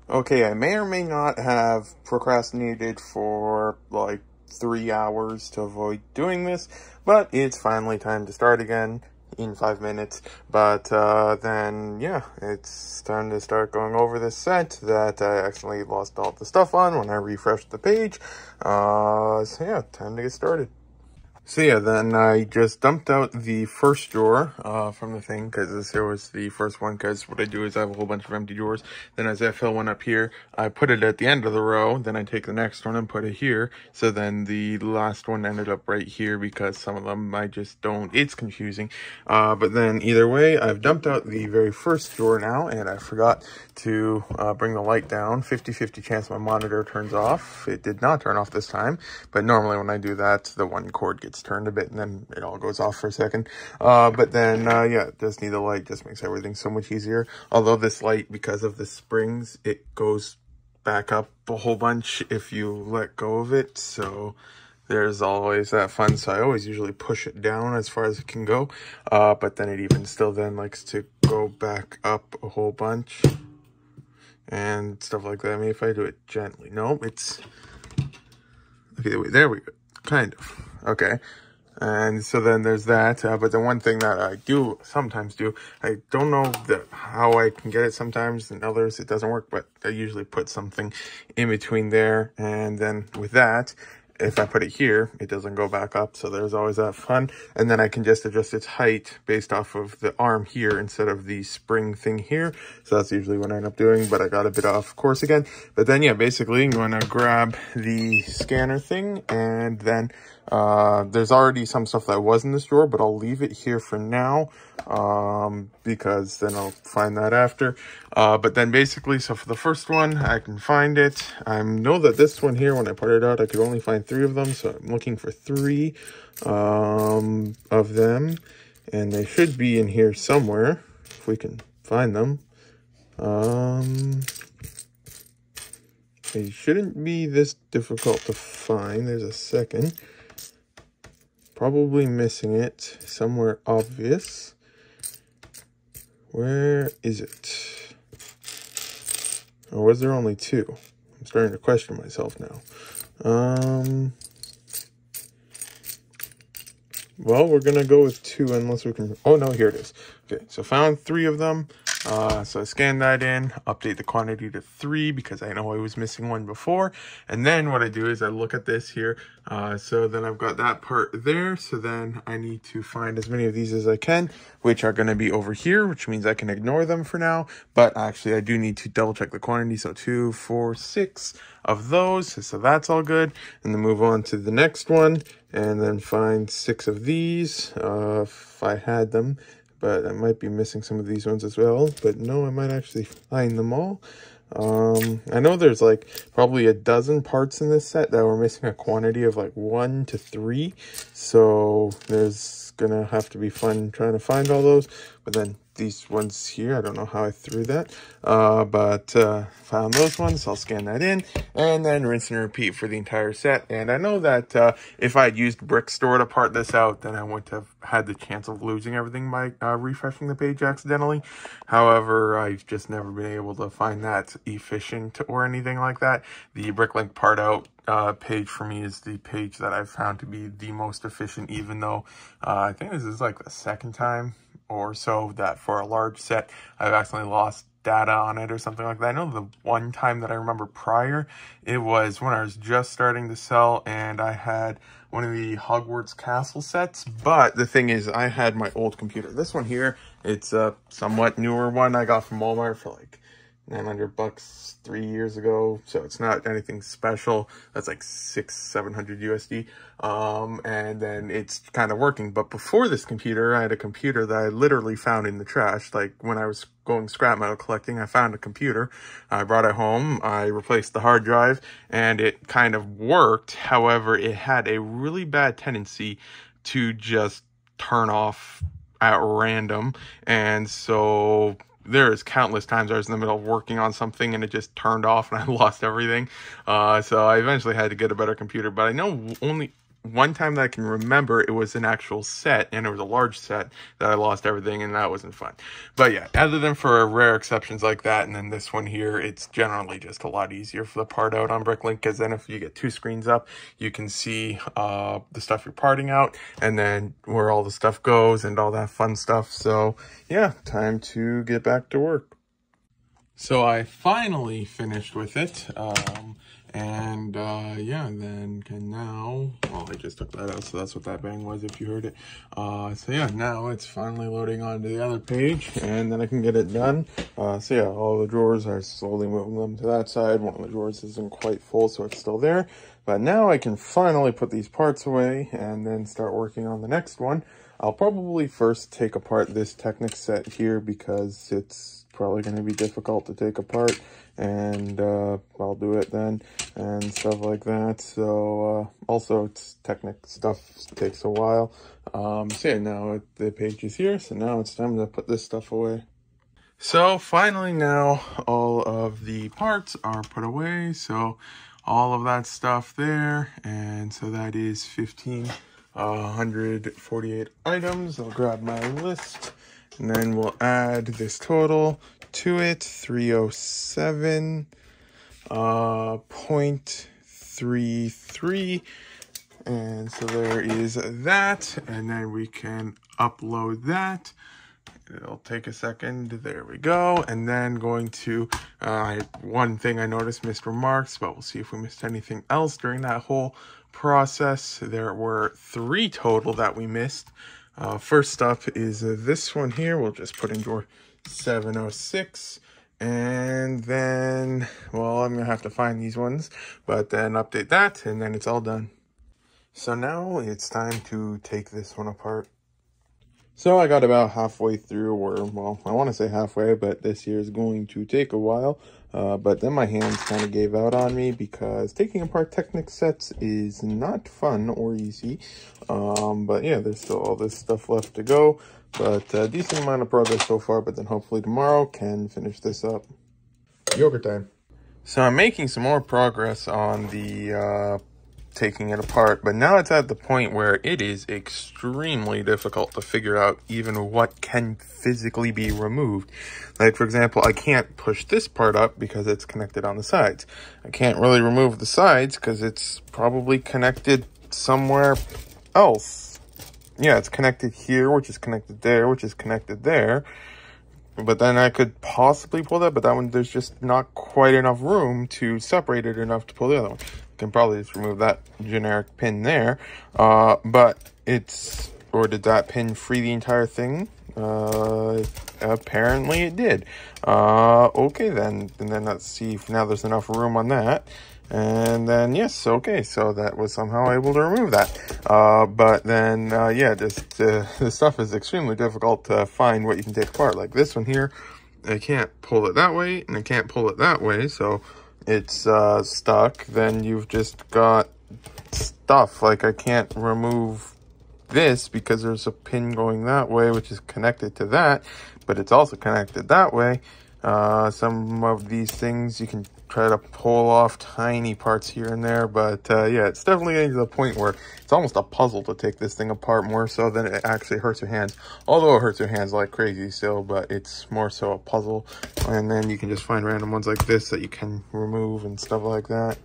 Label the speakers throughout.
Speaker 1: Okay, I may or may not have procrastinated for like 3 hours to avoid doing this, but it's finally time to start again in 5 minutes. But then, yeah, it's time to start going over this set that I accidentally lost all the stuff on when I refreshed the page. So yeah, time to get started. So yeah, then I just dumped out the first drawer from the thing, because this here was the first one, because what I do is I have a whole bunch of empty drawers. Then as I fill one up here, I put it at the end of the row, then I take the next one and put it here. So then the last one ended up right here, because some of them I just don't, it's confusing. But then either way, I've dumped out the very first drawer now, and I forgot to bring the light down. 50-50 chance my monitor turns off. It did not turn off this time, but normally when I do that, the one cord gets turned a bit and then it all goes off for a second. But then, yeah, just need the light, just makes everything so much easier. Although this light, because of the springs, it goes back up a whole bunch if you let go of it. So there's always that fun. So I always usually push it down as far as it can go. But then it even still then likes to go back up a whole bunch and stuff like that. I mean, if I do it gently, no, it's okay. Wait, there we go. Kind of. Okay. And so then there's that. But the one thing that I do sometimes do, I don't know how I can get it sometimes, and others it doesn't work, but I usually put something in between there. And then with that, if I put it here, it doesn't go back up. So there's always that fun. And then I can just adjust its height based off of the arm here instead of the spring thing here. So that's usually what I end up doing, but I got a bit off course again. But then, yeah, basically I'm going to grab the scanner thing, and then there's already some stuff that was in this drawer, but I'll leave it here for now, because then I'll find that after. But then basically, so for the first one, I can find it. I know that this one here, when I put it out, I could only find 3 of them, so I'm looking for 3 of them, and they should be in here somewhere, if we can find them. They shouldn't be this difficult to find. There's a second. Probably missing it somewhere obvious. Where is it? Or was there only 2? I'm starting to question myself now. Well, we're gonna go with 2 unless we can. Oh no, here it is. Okay, so found 3 of them. So I scanned that in, update the quantity to 3 because I know I was missing 1 before. And then what I do is I look at this here. So then I've got that part there. So then I need to find as many of these as I can, which are going to be over here, which means I can ignore them for now. But actually I do need to double check the quantity. So 2, 4, 6 of those. So that's all good. And then move on to the next one and then find 6 of these if I had them. But I might be missing some of these ones as well. But no, I might actually find them all. I know there's like probably a dozen parts in this set that were missing a quantity of like 1 to 3. So there's gonna have to be fun trying to find all those. But then these ones here, I don't know how I threw that. But found those ones, so I'll scan that in. And then rinse and repeat for the entire set. And I know that if I had used Brickstore to part this out, then I wouldn't have had the chance of losing everything by refreshing the page accidentally. However, I've just never been able to find that efficient or anything like that. The Bricklink part out page for me is the page that I've found to be the most efficient, even though I think this is like the second time or so that for a large set I've accidentally lost data on it or something like that. I know the one time that I remember prior, it was when I was just starting to sell and I had one of the Hogwarts Castle sets. But the thing is, I had my old computer. This one here, it's a somewhat newer one I got from Walmart for like $900 3 years ago, so it's not anything special. That's like $600-700 USD. And then it's kind of working. But before this computer, I had a computer that I literally found in the trash. Like when I was going scrap metal collecting, I found a computer. I brought it home. I replaced the hard drive, and it kind of worked. However, it had a really bad tendency to just turn off at random, and so there is countless times I was in the middle of working on something and it just turned off and I lost everything. So I eventually had to get a better computer, but I know only one time that I can remember, it was an actual set, and it was a large set that I lost everything, and that wasn't fun. But yeah, other than for rare exceptions like that, and then this one here, it's generally just a lot easier for the part out on Bricklink, because then if you get two screens up, you can see the stuff you're parting out, and then where all the stuff goes, and all that fun stuff. So yeah, time to get back to work. So I finally finished with it, yeah, then can now, well, I just took that out, so that's what that bang was if you heard it. So yeah, now it's finally loading onto the other page, and then I can get it done. So yeah, all the drawers are slowly moving them to that side. One of the drawers isn't quite full, so it's still there. But now I can finally put these parts away and then start working on the next one. I'll probably first take apart this Technic set here because it's probably going to be difficult to take apart, and I'll do it then and stuff like that. So also it's Technic stuff takes a while. So yeah, now the page is here, so now it's time to put this stuff away. So finally now all of the parts are put away, so all of that stuff there, and so that is 1,548 items. I'll grab my list, and then we'll add this total to it, 307.33, and so there is that, and then we can upload that. It'll take a second. There we go. And then going to one thing I noticed missed remarks, but we'll see if we missed anything else during that whole process. There were 3 total that we missed. First up is this one here. We'll just put in drawer 706. And then, well, I'm going to have to find these ones, but then update that, and then it's all done. So now it's time to take this one apart. So I got about halfway through, or, well, I want to say halfway, but this here is going to take a while. But then my hands kind of gave out on me because taking apart Technic sets is not fun or easy. But yeah, there's still all this stuff left to go. But a decent amount of progress so far, but then hopefully tomorrow can finish this up. Yogurt time. So I'm making some more progress on the taking it apart, but now it's at the point where it is extremely difficult to figure out even what can physically be removed. Like, for example, I can't push this part up because it's connected on the sides. I can't really remove the sides because it's probably connected somewhere else. Yeah, it's connected here, which is connected there, which is connected there. But then I could possibly pull that, but that one, there's just not quite enough room to separate it enough to pull the other one. Can probably just remove that generic pin there, but it's, or did that pin free the entire thing? Apparently it did. Okay then, and then let's see if now there's enough room on that, and then yes, okay, so that was somehow able to remove that. But then yeah, just this stuff is extremely difficult to find what you can take apart. Like this one here, I can't pull it that way, and I can't pull it that way, so it's stuck. Then you've just got stuff, like I can't remove this because there's a pin going that way, which is connected to that, but it's also connected that way. Some of these things you can try to pull off tiny parts here and there, but yeah, it's definitely getting to the point where it's almost a puzzle to take this thing apart, more so than it actually hurts your hands. Although it hurts your hands like crazy still, but it's more so a puzzle. And then you can just find random ones like this that you can remove and stuff like that.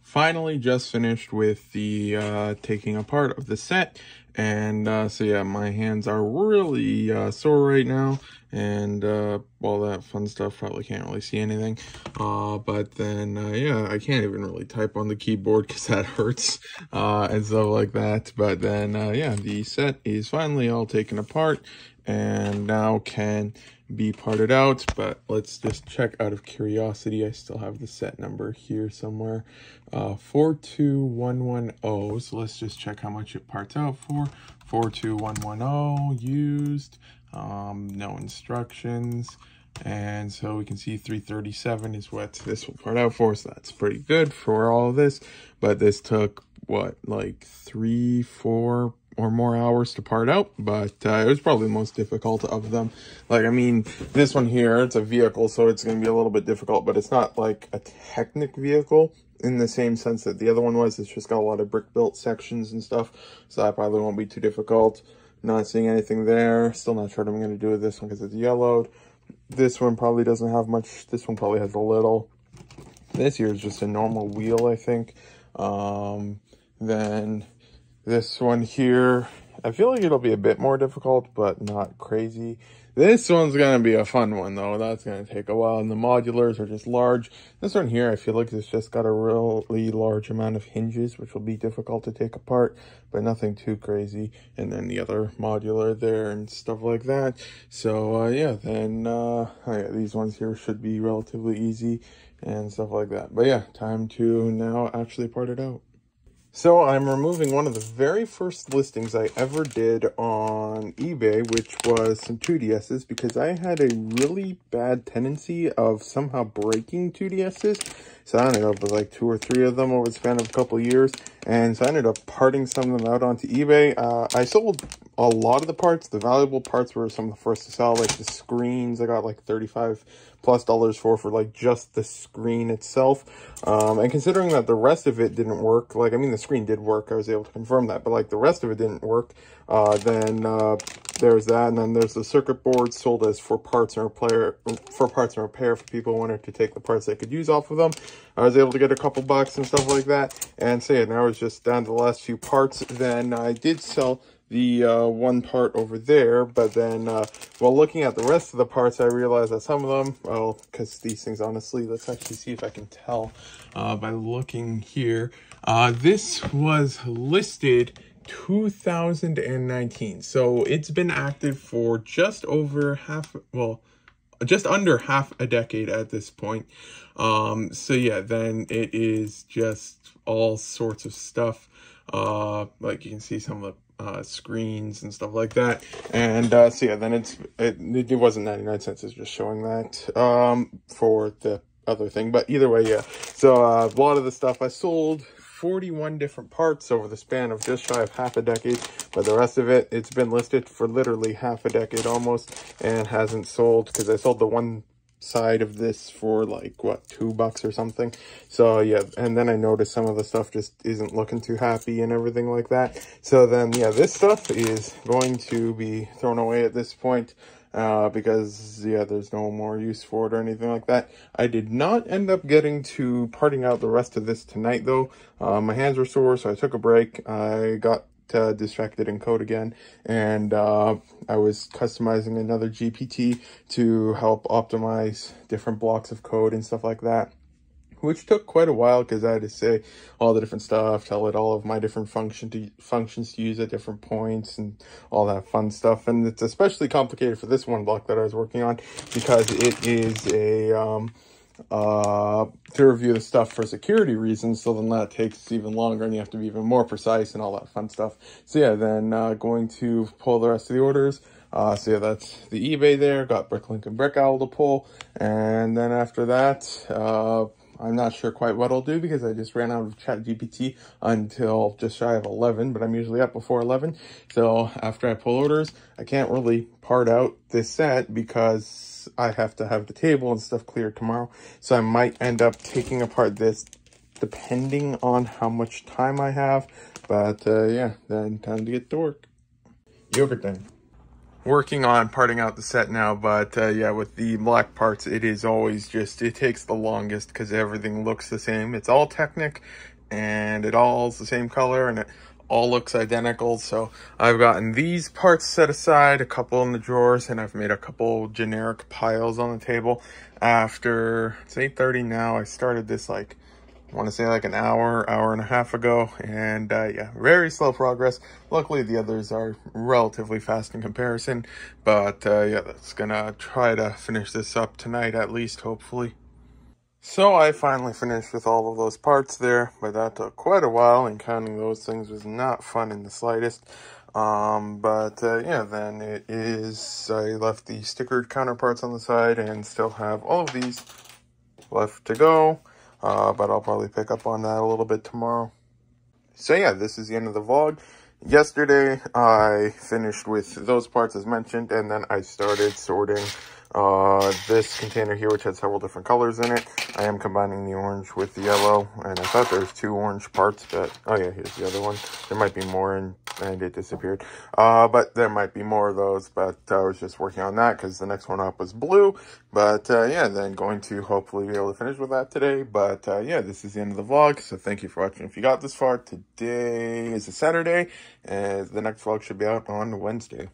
Speaker 1: Finally, just finished with the taking apart of the set, and so yeah, my hands are really sore right now, and all that fun stuff. Probably can't really see anything, but then yeah, I can't even really type on the keyboard because that hurts, and stuff like that. But then yeah, the set is finally all taken apart and now can be parted out. But let's just check out of curiosity. I still have the set number here somewhere, 42110. So let's just check how much it parts out for. 42110 used, no instructions, and so we can see 337 is what this will part out for, so that's pretty good for all of this. But this took what, like 3-4 or more hours to part out, but it was probably the most difficult of them. Like, I mean, this one here, it's a vehicle, so it's going to be a little bit difficult, but it's not like a Technic vehicle in the same sense that the other one was. It's just got a lot of brick built sections and stuff, so that probably won't be too difficult. Not seeing anything there. Still not sure what I'm going to do with this one because it's yellowed. This one probably doesn't have much. This one probably has a little. This here is just a normal wheel, I think. Then this one here, I feel like it'll be a bit more difficult, but not crazy. This one's going to be a fun one, though. That's going to take a while, and the modulars are just large. This one here, I feel like it's just got a really large amount of hinges, which will be difficult to take apart, but nothing too crazy. And then the other modular there and stuff like that. So, yeah, then, yeah, these ones here should be relatively easy and stuff like that. But yeah, time to now actually part it out. So I'm removing one of the very first listings I ever did on eBay, which was some 2DSs, because I had a really bad tendency of somehow breaking 2DSs. So I ended up with like 2 or 3 of them over the span of a couple of years. And so I ended up parting some of them out onto eBay. I sold a lot of the parts. The valuable parts were some of the first to sell, like the screens. I got like $35+ for like just the screen itself. And considering that the rest of it didn't work, like, I mean, the screen did work, I was able to confirm that, but like the rest of it didn't work. Then there's that, and then there's the circuit board sold as for parts and repair for people who wanted to take the parts they could use off of them. I was able to get a couple bucks and stuff like that. And so yeah, now it's just down to the last few parts. Then I did sell the one part over there, but then while looking at the rest of the parts, I realized that some of them, well, because these things, honestly, let's actually see if I can tell by looking here. This was listed 2019, so it's been active for just over just under half a decade at this point. So yeah, then it is just all sorts of stuff. Like you can see some of the screens and stuff like that. And so yeah, then it wasn't 99 cents, it's just showing that for the other thing. But either way, yeah. So a lot of the stuff I sold 41 different parts over the span of just shy of half a decade, but the rest of it, it's been listed for literally half a decade almost and hasn't sold, because I sold the one side of this for like what, $2 or something. So yeah, and then I noticed some of the stuff just isn't looking too happy and everything like that. So then yeah, this stuff is going to be thrown away at this point. Because yeah, there's no more use for it or anything like that. I did not end up getting to parting out the rest of this tonight though. My hands were sore, so I took a break. I got distracted in code again, and I was customizing another GPT to help optimize different blocks of code and stuff like that, which took quite a while because I had to say all the different stuff, tell it all of my different functions to use at different points and all that fun stuff. And it's especially complicated for this one block that I was working on because it is a to review the stuff for security reasons, so then that takes even longer and you have to be even more precise and all that fun stuff. So yeah, then going to pull the rest of the orders. So yeah, that's the eBay there. Got Bricklink and Brickowl to pull, and then after that, I'm not sure quite what I'll do because I just ran out of ChatGPT until just shy of 11, but I'm usually up before 11. So after I pull orders, I can't really part out this set because I have to have the table and stuff cleared tomorrow. So I might end up taking apart this depending on how much time I have. But yeah, then time to get to work. Yogurt time. Working on parting out the set now, but yeah, with the black parts, it is always just, it takes the longest because everything looks the same. It's all Technic and it all's the same color and it all looks identical. So I've gotten these parts set aside, a couple in the drawers, and I've made a couple generic piles on the table. After, it's 8:30 now, I started this like, I want to say like an hour and a half ago, and yeah, very slow progress. Luckily, the others are relatively fast in comparison, but yeah, that's gonna try to finish this up tonight at least, hopefully. So I finally finished with all of those parts there, but that took quite a while, and counting those things was not fun in the slightest. But yeah, then it is, I left the stickered counterparts on the side and still have all of these left to go. But I'll probably pick up on that a little bit tomorrow. So yeah, this is the end of the vlog. yesterday I finished with those parts as mentioned, and then I started sorting this container here, which has several different colors in it. I am combining the orange with the yellow, and I thought there was 2 orange parts, but oh yeah, here's the other one. There might be more, and it disappeared. But there might be more of those, but I was just working on that because the next one up was blue. But yeah, then going to hopefully be able to finish with that today. But yeah, this is the end of the vlog, so thank you for watching. If you got this far, today is a Saturday, and the next vlog should be out on Wednesday.